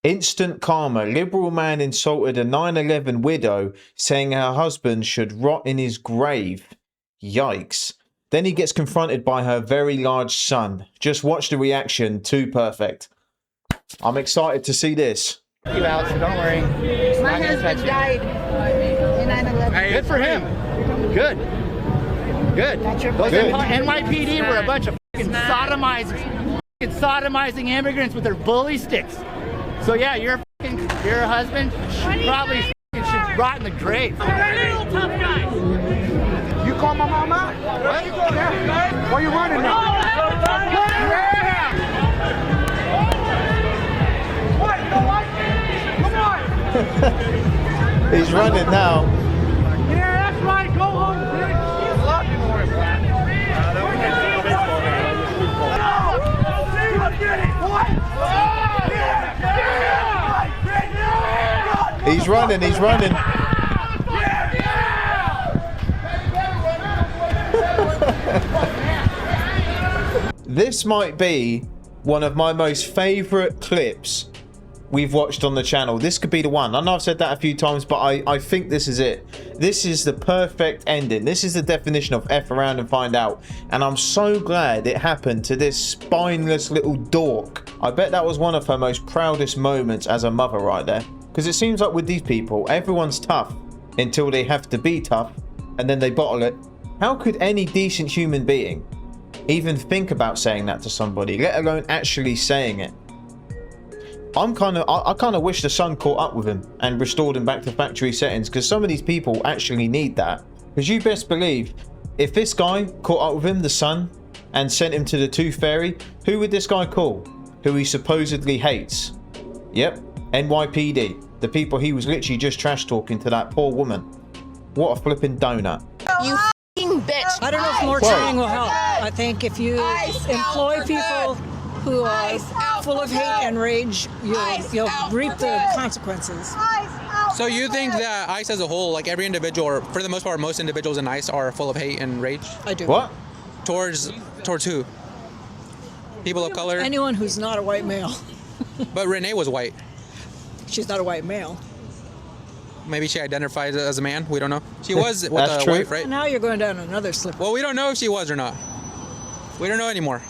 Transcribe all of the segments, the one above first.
Instant karma. Liberal man insulted a 9/11 widow, saying her husband should rot in his grave. Yikes. Then he gets confronted by her very large son. Just watch the reaction. Too perfect. I'm excited to see this. You out, so don't worry. My husband died in 9/11. Hey, good for him. Good. Good. Those NYPD were a bunch of fucking sodomizing immigrants with their bully sticks. So yeah, your husband probably should rot in the grave. Little tough guy. You call my mama? What? Yeah. Why are you running now? What? Come on. He's running now. Yeah, that's right. Go home, bitch. He's running, he's running. This might be one of my most favorite clips we've watched on the channel. This could be the one. I know I've said that a few times, but I think this is it. This is the perfect ending. This is the definition of F around and find out. And I'm so glad it happened to this spineless little dork. I bet that was one of her most proudest moments as a mother right there. Because it seems like with these people, everyone's tough until they have to be tough, and then they bottle it. How could any decent human being even think about saying that to somebody, let alone actually saying it? I kind of wish the son caught up with him and restored him back to factory settings, because some of these people actually need that. Because you best believe, if this guy caught up with him, the son, and sent him to the Tooth Fairy, who would this guy call? Who he supposedly hates? Yep, NYPD. The people he was literally just trash talking to that poor woman. What a flipping donut. You f***ing bitch. I don't know if more training will help. I think if you employ people who are full of hate and rage, you'll reap the consequences. So you think that ICE as a whole, like every individual, or for the most part, most individuals in ICE are full of hate and rage? I do. What? Towards who? People of color? Anyone who's not a white male. But Renee was white. She's not a white male. Maybe she identified as a man. We don't know. She was with a wife, right? Now you're going down another slip. Well, we don't know if she was or not. We don't know anymore.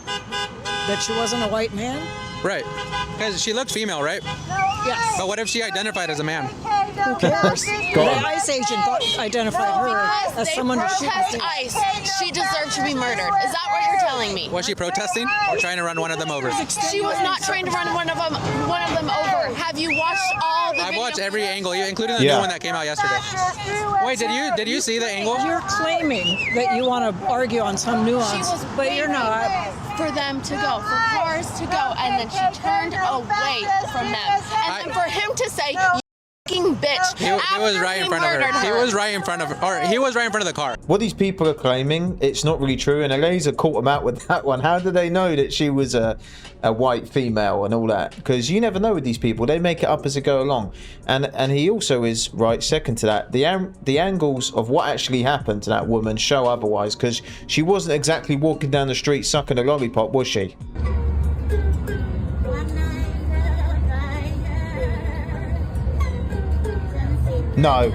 That she wasn't a white man? Right. Because she looked female, right? Yes. But what if she identified as a man? Who cares? The ICE agent identified her as someone who protest ICE. She deserved to be murdered. Is that what you're telling me? Was she protesting or trying to run one of them over? She was not trying to run one of them over. Have you watched all the I've video watched every angle, including the new one that came out yesterday. Wait, did you see the angle? You're claiming that you want to argue on some nuance, but you're not. For them to go, for cars to go, and then she turned away from them. And then for him to say, you f***ing bitch. He was right in front of her. He was right in front of her. Or he was right in front of the car. What these people are claiming, it's not really true, and Eliza caught them out with that one. How do they know that she was a white female and all that? Because you never know with these people. They make it up as they go along. And he also is right second to that. The angles of what actually happened to that woman show otherwise, because she wasn't exactly walking down the street sucking a lollipop, was she? No.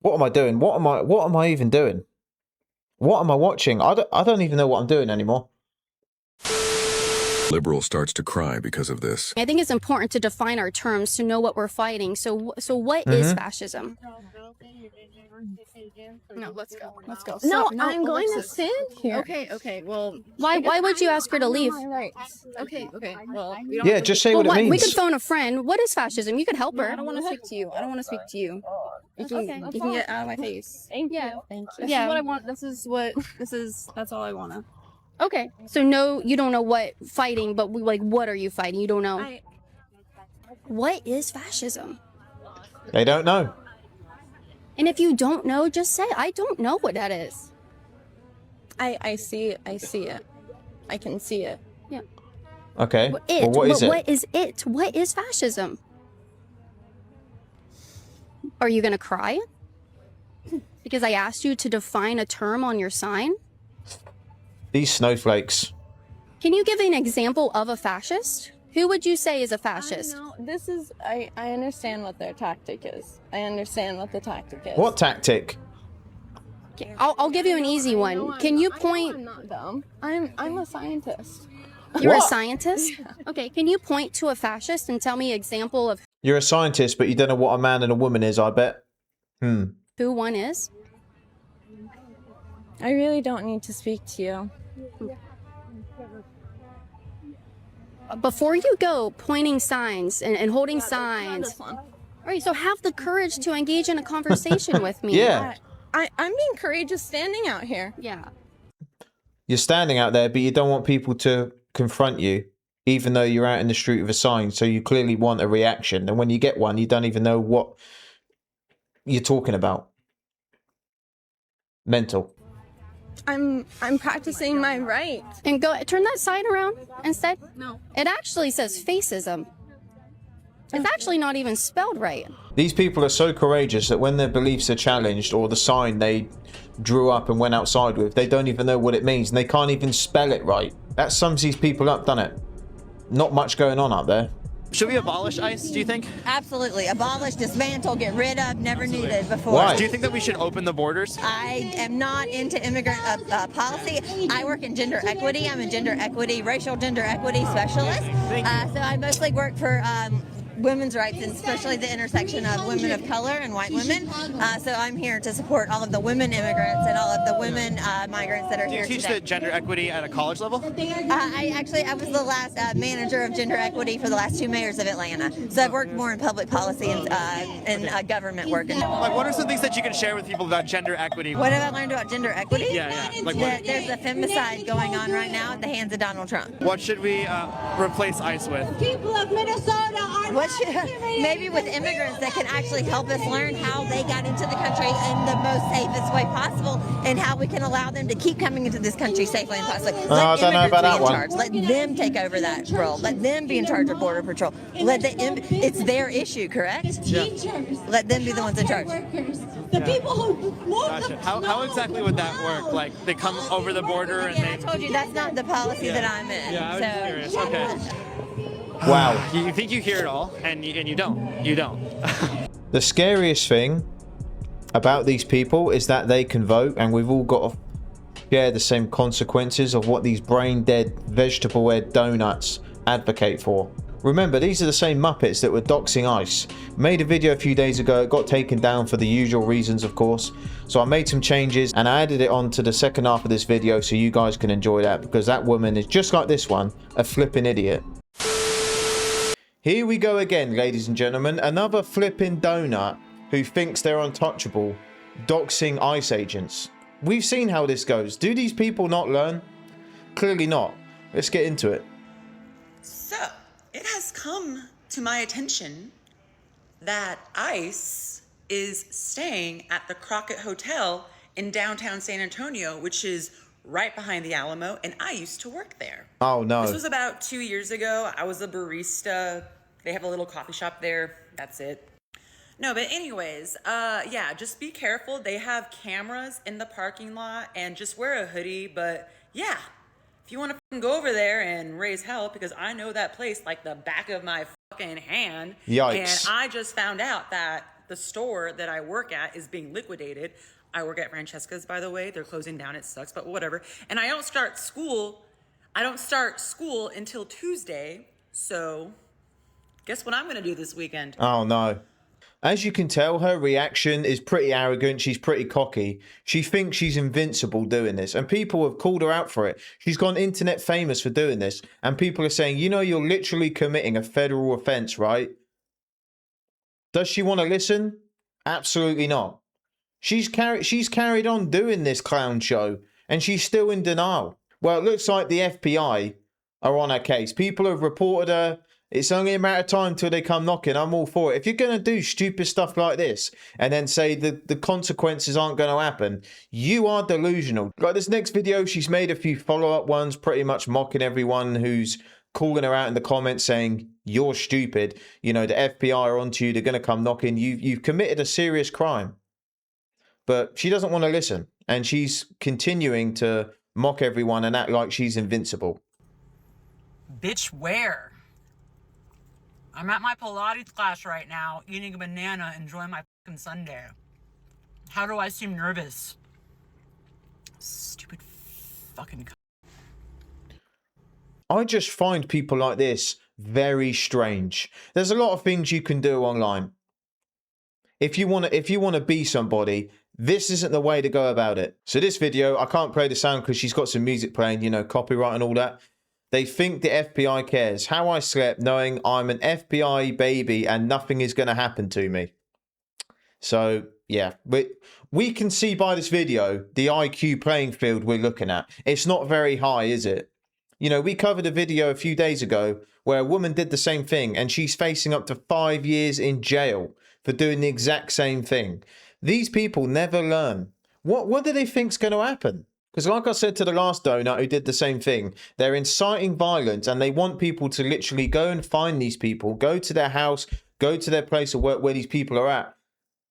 What am I doing? What am I even doing? What am I watching? I don't even know what I'm doing anymore. Liberal starts to cry because of this. I think it's important to define our terms to know what we're fighting. So what is fascism? No, let's go. Let's go. No, I'm going to stand here. Okay. Well, why would you ask her to leave? Okay. Well, Yeah, just say what it means. We could phone a friend. What is fascism? You could help her. I don't want to speak to you. You can get out of my face. Thank you. This is what I want. That's all I want to. Okay. So no, you don't know what fighting, but what are you fighting? You don't know. What is fascism? They don't know. And if you don't know, just say, I don't know what that is. I see it. I can see it. Yeah. Okay. It. Well, what is it? What is it? What is fascism? Are you gonna cry? Because I asked you to define a term on your sign? These snowflakes. Can you give an example of a fascist? Who would you say is a fascist? No, this is, I understand what their tactic is. I understand what the tactic is. What tactic? Okay, I'll give you an easy one. Can you point... I'm not dumb. I'm a scientist. You're What? a scientist? Yeah. Okay, can you point to a fascist and tell me an example of You're a scientist, but you don't know what a man and a woman is, I bet. who one is? I really don't need to speak to you. Before you go pointing signs and holding signs... All right, so have the courage to engage in a conversation with me. Yeah. I'm being courageous standing out here. Yeah. You're standing out there, but you don't want people to confront you, even though you're out in the street with a sign. So you clearly want a reaction. And when you get one, you don't even know what you're talking about. Mental. I'm practicing my right. And go turn that sign around instead. No. It actually says fascism. It's actually not even spelled right. These people are so courageous that when their beliefs are challenged, or the sign they drew up and went outside with, they don't even know what it means, and they can't even spell it right. That sums these people up, doesn't it? Not much going on out there. Should we abolish ICE, do you think? Absolutely. Abolish, dismantle, get rid of, never needed before. Why? Do you think that we should open the borders? I am not into immigrant policy. I work in gender equity. I'm a racial gender equity specialist. So I mostly work for women's rights, and especially the intersection of women of color and white women. So I'm here to support all of the women immigrants and all of the women migrants that are here today. Do you teach the gender equity at a college level? I was the last manager of gender equity for the last 2 mayors of Atlanta. So I've worked more in public policy and government work. Like, what are some things that you can share with people about gender equity? What have I learned about gender equity? Yeah. Like There's a femicide going on right now at the hands of Donald Trump. What should we replace ICE with? People of Minnesota are maybe with immigrants that can actually help us learn how they got into the country in the most safest way possible, and how we can allow them to keep coming into this country safely and possibly. I don't know about that one. Charge. Let them take over that role. Let them be in charge of Border Patrol. It's their issue, correct? Yeah. Let them be the ones in charge. The people who gotcha. How exactly would that work? Like, they come over the border and they... I told you, that's not the policy that I'm in. Yeah, I was just curious. Okay. Wow. You think you hear it all, and you don't. You don't. The scariest thing about these people is that they can vote, and we've all got to share the same consequences of what these brain-dead, vegetable-head donuts advocate for. Remember, these are the same Muppets that were doxing ICE. Made a video a few days ago, it got taken down for the usual reasons, of course. So I made some changes and I added it on to the second half of this video so you guys can enjoy that, because that woman is just like this one, a flipping idiot. Here we go again, ladies and gentlemen. Another flipping donut who thinks they're untouchable, doxing ICE agents. We've seen how this goes. Do these people not learn? Clearly not. Let's get into it. So, it has come to my attention that ICE is staying at the Crockett Hotel in downtown San Antonio, which is right behind the Alamo, and I used to work there. Oh, no. This was about 2 years ago. I was a barista. They have a little coffee shop there. That's it. No, but anyways, yeah, just be careful. They have cameras in the parking lot, and just wear a hoodie. But yeah, if you want to go over there and raise hell, because I know that place like the back of my fucking hand. Yikes. And I just found out that the store that I work at is being liquidated. I work at Francesca's, by the way. They're closing down. It sucks, but whatever. And I don't start school until Tuesday. So guess what I'm going to do this weekend? Oh, no. As you can tell, her reaction is pretty arrogant. She's pretty cocky. She thinks she's invincible doing this. And people have called her out for it. She's gone internet famous for doing this. And people are saying, you know, you're literally committing a federal offense, right? Does she want to listen? Absolutely not. She's carried on doing this clown show, and she's still in denial. Well, it looks like the FBI are on her case. People have reported her It's only a matter of time till they come knocking. I'm all for it. If you're going to do stupid stuff like this and then say that the consequences aren't going to happen, you are delusional. Like this next video, she's made a few follow-up ones pretty much mocking everyone who's calling her out in the comments saying, you're stupid. You know, the FBI are onto you. They're going to come knocking. You've committed a serious crime. But she doesn't want to listen. And she's continuing to mock everyone and act like she's invincible. Bitch, where? I'm at my Pilates class right now, eating a banana, enjoying my fucking Sunday. How do I seem nervous? Stupid fucking. I just find people like this very strange. There's a lot of things you can do online. If you want to be somebody, this isn't the way to go about it. So this video, I can't play the sound because she's got some music playing, you know, copyright and all that. They think the FBI cares. How I slept knowing I'm an FBI baby and nothing is going to happen to me. So, yeah. We can see by this video the IQ playing field we're looking at. It's not very high, is it? You know, we covered a video a few days ago where a woman did the same thing and she's facing up to 5 years in jail for doing the exact same thing. These people never learn. What do they think's going to happen? Because like I said to the last donut who did the same thing, they're inciting violence and they want people to literally go and find these people, go to their house, go to their place of work where these people are at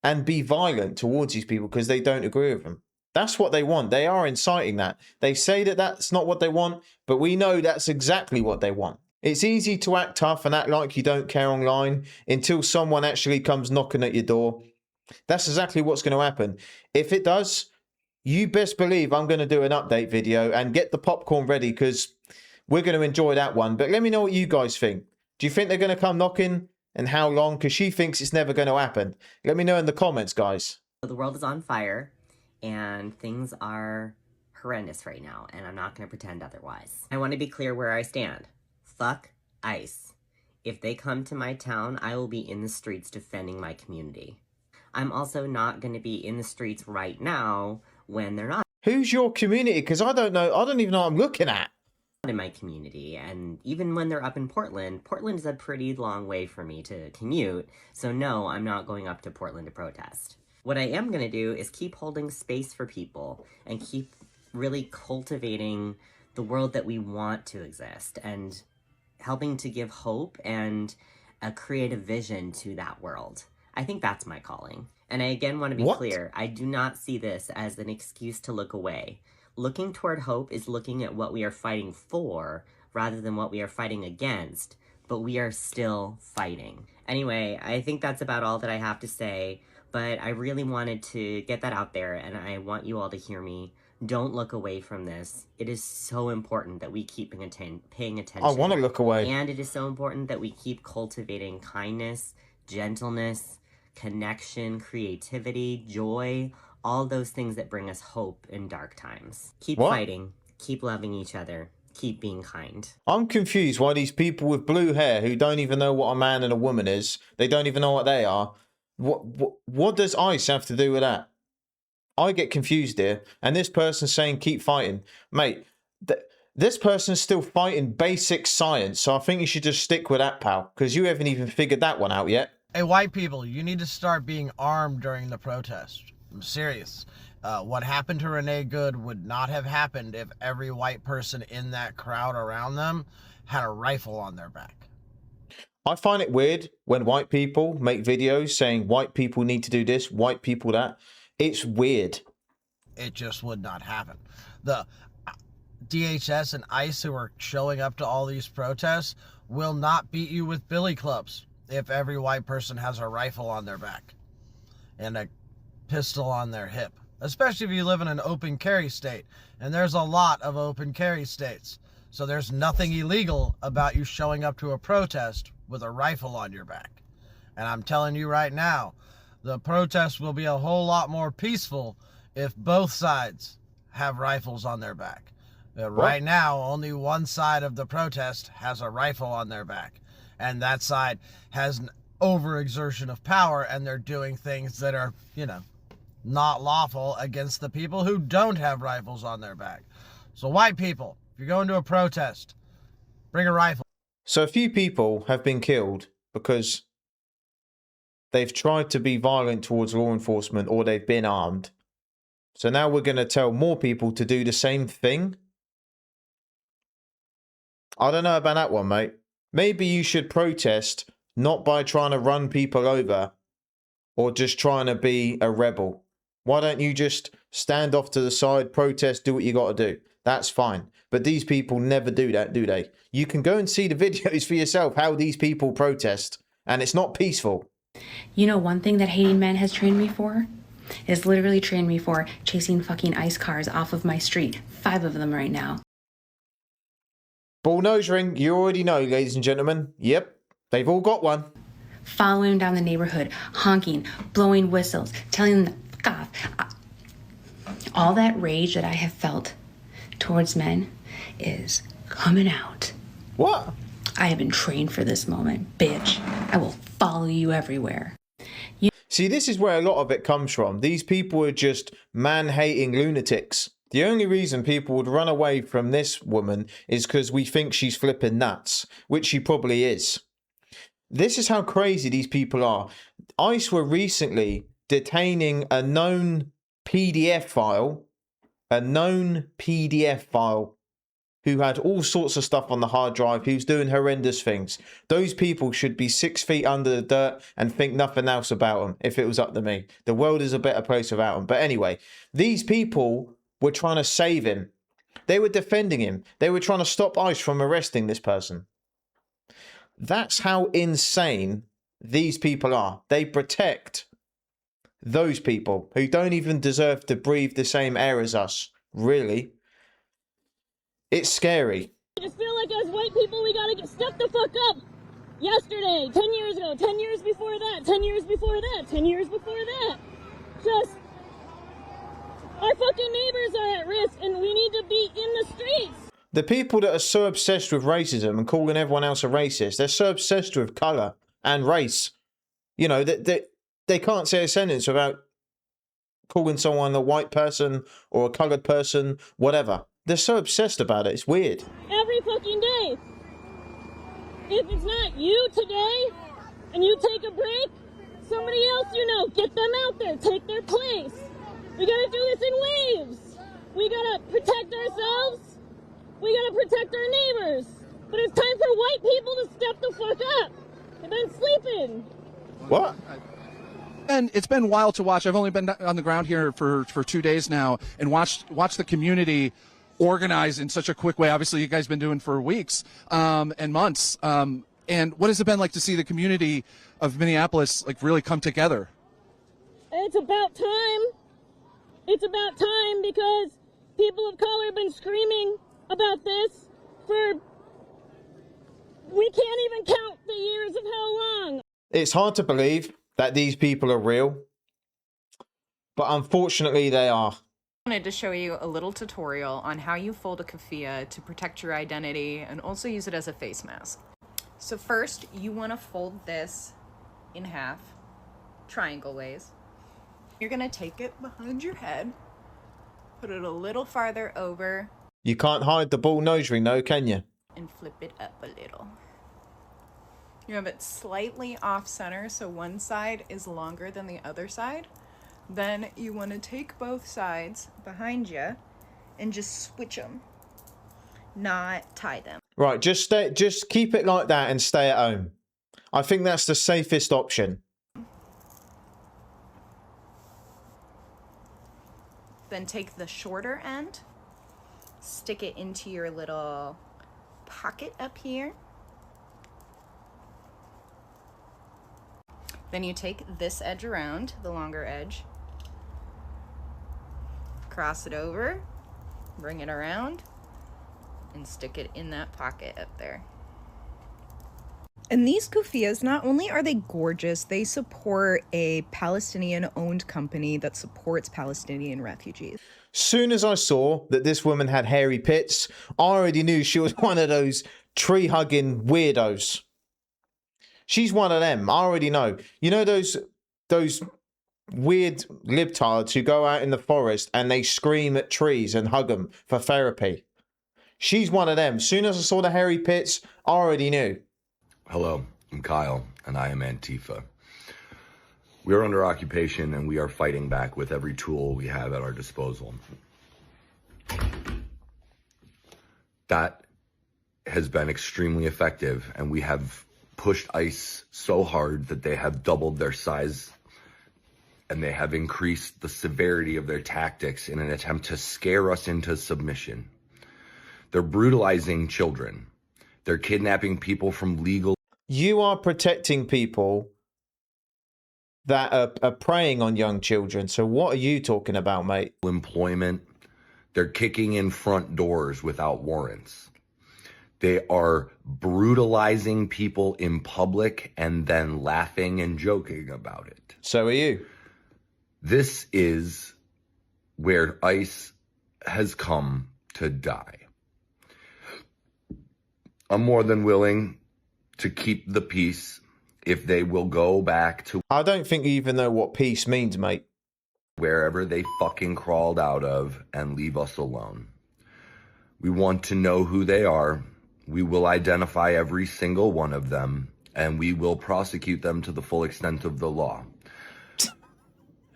and be violent towards these people because they don't agree with them. That's what they want. They are inciting that. They say that that's not what they want, but we know that's exactly what they want. It's easy to act tough and act like you don't care online until someone actually comes knocking at your door. That's exactly what's going to happen. If it does, you best believe I'm going to do an update video and get the popcorn ready because we're going to enjoy that one. But let me know what you guys think. Do you think they're going to come knocking and how long? Because she thinks it's never going to happen. Let me know in the comments, guys. The world is on fire and things are horrendous right now, and I'm not going to pretend otherwise. I want to be clear where I stand. Fuck ICE. If they come to my town, I will be in the streets defending my community. I'm also not going to be in the streets right now when they're not. Who's your community? Because I don't know. I don't even know what I'm looking at. In my community, and even when they're up in Portland is a pretty long way for me to commute, so no, I'm not going up to Portland to protest. What I am going to do is keep holding space for people and keep really cultivating the world that we want to exist and helping to give hope and a creative vision to that world. I think that's my calling. And I again want to be clear, I do not see this as an excuse to look away. Looking toward hope is looking at what we are fighting for rather than what we are fighting against, but we are still fighting. Anyway, I think that's about all that I have to say, but I really wanted to get that out there and I want you all to hear me. Don't look away from this. It is so important that we keep paying attention. I want to look away. And it is so important that we keep cultivating kindness, gentleness, connection, creativity, joy, all those things that bring us hope in dark times. Keep fighting, keep loving each other, keep being kind. I'm confused why these people with blue hair who don't even know what a man and a woman is, they don't even know what they are. What does ICE have to do with that? I get confused here. And this person's saying keep fighting. Mate, this person's still fighting basic science, so I think you should just stick with that, pal, because you haven't even figured that one out yet. Hey, white people, you need to start being armed during the protest. I'm serious. What happened to Renee Good would not have happened if every white person in that crowd around them had a rifle on their back. I find it weird when white people make videos saying white people need to do this, white people that. It's weird. It just would not happen. The DHS and ICE who are showing up to all these protests will not beat you with billy clubs if every white person has a rifle on their back and a pistol on their hip, especially if you live in an open carry state, and there's a lot of open carry states, so there's nothing illegal about you showing up to a protest with a rifle on your back. And I'm telling you right now, the protest will be a whole lot more peaceful if both sides have rifles on their back. Right now, only one side of the protest has a rifle on their back, and that side has an overexertion of power, and they're doing things that are, you know, not lawful against the people who don't have rifles on their back. So white people, if you're going to a protest, bring a rifle. So a few people have been killed because they've tried to be violent towards law enforcement or they've been armed. So now we're going to tell more people to do the same thing? I don't know about that one, mate. Maybe you should protest not by trying to run people over or just trying to be a rebel. Why don't you just stand off to the side, protest, do what you got to do? That's fine. But these people never do that, do they? You can go and see the videos for yourself how these people protest, and it's not peaceful. You know, one thing that hating men has trained me for is literally trained me for chasing fucking ICE cars off of my street. 5 of them right now. Ball nose ring, you already know, ladies and gentlemen. Yep, they've all got one. Following them down the neighborhood, honking, blowing whistles, telling them to fuck off. All that rage that I have felt towards men is coming out. What? I have been trained for this moment, bitch. I will follow you everywhere. See, this is where a lot of it comes from. These people are just man-hating lunatics. The only reason people would run away from this woman is because we think she's flipping nuts, which she probably is. This is how crazy these people are. ICE were recently detaining a known PDF file, who had all sorts of stuff on the hard drive, who's doing horrendous things. Those people should be 6 feet under the dirt and think nothing else about them if it was up to me. The world is a better place without them. But anyway, these people were trying to save him. They were defending him. They were trying to stop ICE from arresting this person. That's how insane these people are. They protect those people who don't even deserve to breathe the same air as us. Really. It's scary. I just feel like as white people, we gotta get stuck the fuck up. Yesterday, 10 years ago, 10 years before that, 10 years before that, 10 years before that. Just, our fucking neighbors are at risk and we need to be in the streets. The people that are so obsessed with racism and calling everyone else a racist, they're so obsessed with colour and race. You know, they can't say a sentence without calling someone a white person or a coloured person, whatever. They're so obsessed about it. It's weird. Every fucking day. If it's not you today and you take a break, somebody else you know, get them out there, take their place. We gotta do this in waves. We gotta protect ourselves. We gotta protect our neighbors. But it's time for white people to step the fuck up. They've been sleeping. What? And it's been wild to watch. I've only been on the ground here for 2 days now and watch the community organize in such a quick way. Obviously, you guys have been doing for weeks and months. And what has it been like to see the community of Minneapolis like really come together? It's about time. It's about time because people of color have been screaming about this for, we can't even count the years of how long. It's hard to believe that these people are real, but unfortunately they are. I wanted to show you a little tutorial on how you fold a keffiyeh to protect your identity and also use it as a face mask. So first, you want to fold this in half, triangle ways. You're going to take it behind your head, put it a little farther over. You can't hide the ball nose ring though, can you? And flip it up a little. You have it slightly off center, so one side is longer than the other side. Then you want to take both sides behind you and just switch them, not tie them. Right, just keep it like that and stay at home. I think that's the safest option. Then take the shorter end, stick it into your little pocket up here. Then you take this edge around, the longer edge, cross it over, bring it around, and stick it in that pocket up there. And these keffiyehs, not only are they gorgeous, they support a Palestinian-owned company that supports Palestinian refugees. Soon as I saw that this woman had hairy pits, I already knew she was one of those tree-hugging weirdos. She's one of them. I already know. You know those weird libtards who go out in the forest and they scream at trees and hug them for therapy? She's one of them. Soon as I saw the hairy pits, I already knew. Hello, I'm Kyle, and I am Antifa. We are under occupation, and we are fighting back with every tool we have at our disposal. That has been extremely effective, and we have pushed ICE so hard that they have doubled their size, and they have increased the severity of their tactics in an attempt to scare us into submission. They're brutalizing children. They're kidnapping people from legal... You are protecting people that are preying on young children. So what are you talking about, mate? Employment. They're kicking in front doors without warrants. They are brutalizing people in public and then laughing and joking about it. So are you. This is where ICE has come to die. I'm more than willing to keep the peace if they will go back to... I don't think you even know what peace means, mate. Wherever they fucking crawled out of and leave us alone. We want to know who they are. We will identify every single one of them, and we will prosecute them to the full extent of the law.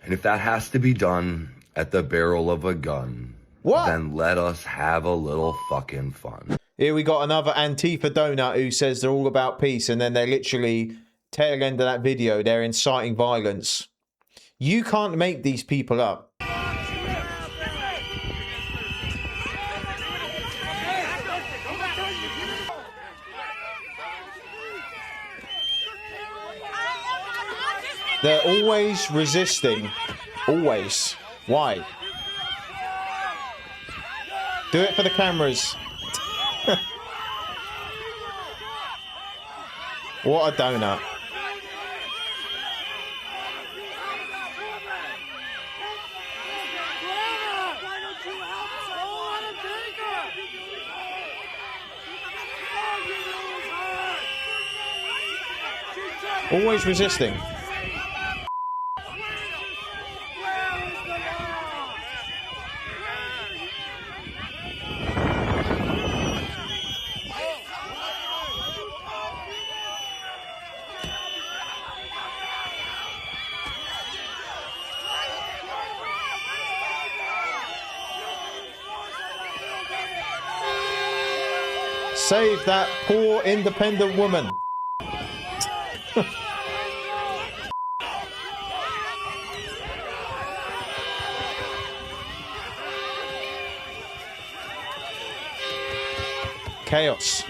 And if that has to be done at the barrel of a gun, then let us have a little fucking fun. Here we got another Antifa donut who says they're all about peace, and then they're literally, tail end of that video, they're inciting violence. You can't make these people up. They're always resisting. Always. Why? Do it for the cameras. What a donut. Always resisting. Save that poor independent woman. Chaos.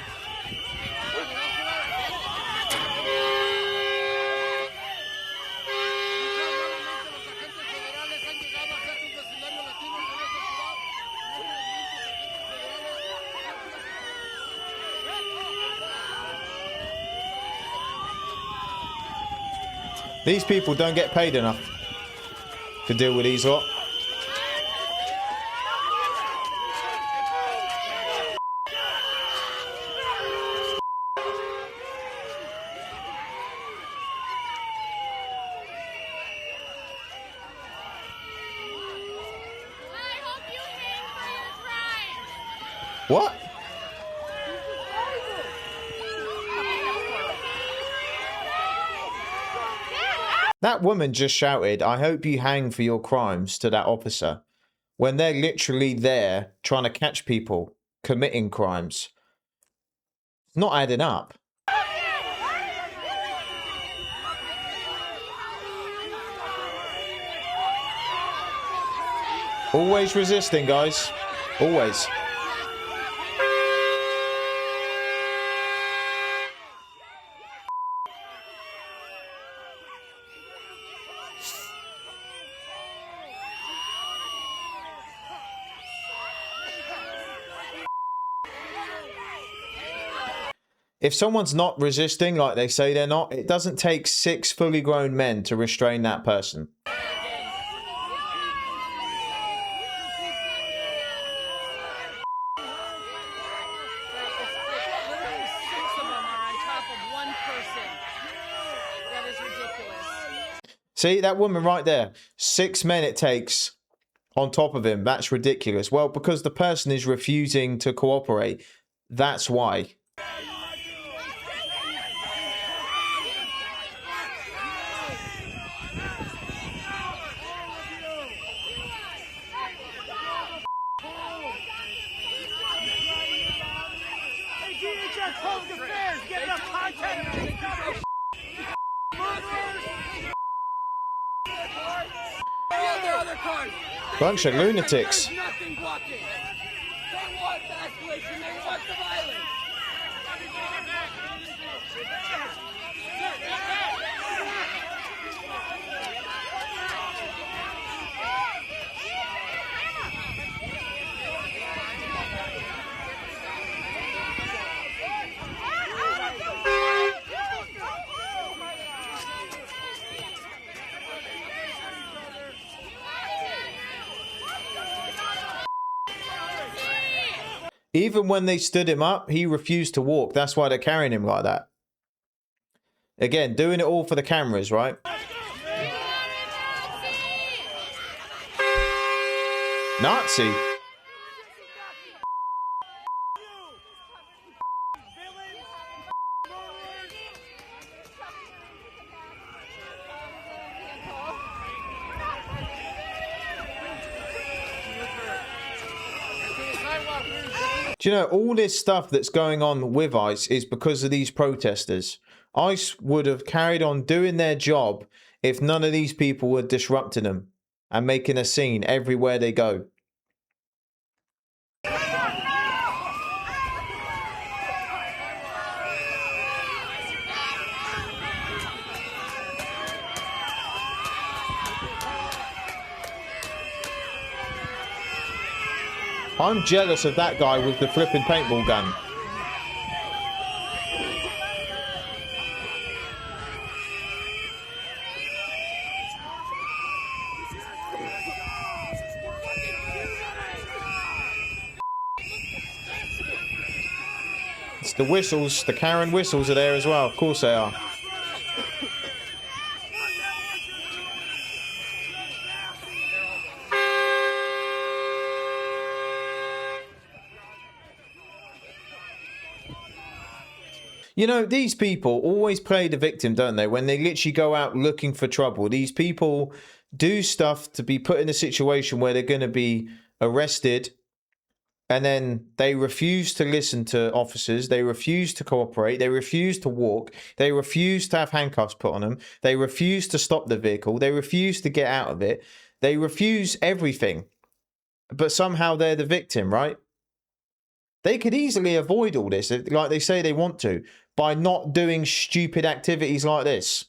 These people don't get paid enough to deal with these lot. What? That woman just shouted, "I hope you hang for your crimes," to that officer, when they're literally there trying to catch people committing crimes. It's not adding up. Always resisting, guys. Always. If someone's not resisting like they say they're not, it doesn't take 6 fully grown men to restrain that person. See, that woman right there. 6 men it takes on top of him. That's ridiculous. Well, because the person is refusing to cooperate. That's why. Bunch of lunatics. Even when they stood him up, he refused to walk. That's why they're carrying him like that. Again, doing it all for the cameras, right? Nazi. Do you know, all this stuff that's going on with ICE is because of these protesters. ICE would have carried on doing their job if none of these people were disrupting them and making a scene everywhere they go. I'm jealous of that guy with the flipping paintball gun. It's the whistles, the Karen whistles are there as well. Of course they are. You know, these people always play the victim, don't they? When they literally go out looking for trouble. These people do stuff to be put in a situation where they're going to be arrested. And then they refuse to listen to officers. They refuse to cooperate. They refuse to walk. They refuse to have handcuffs put on them. They refuse to stop the vehicle. They refuse to get out of it. They refuse everything. But somehow they're the victim, right? They could easily avoid all this, like they say they want to, by not doing stupid activities like this.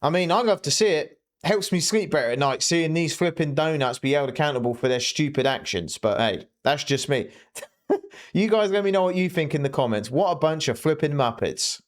I mean, I love to see it. Helps me sleep better at night, seeing these flipping donuts be held accountable for their stupid actions. But hey, that's just me. You guys let me know what you think in the comments. What a bunch of flipping Muppets.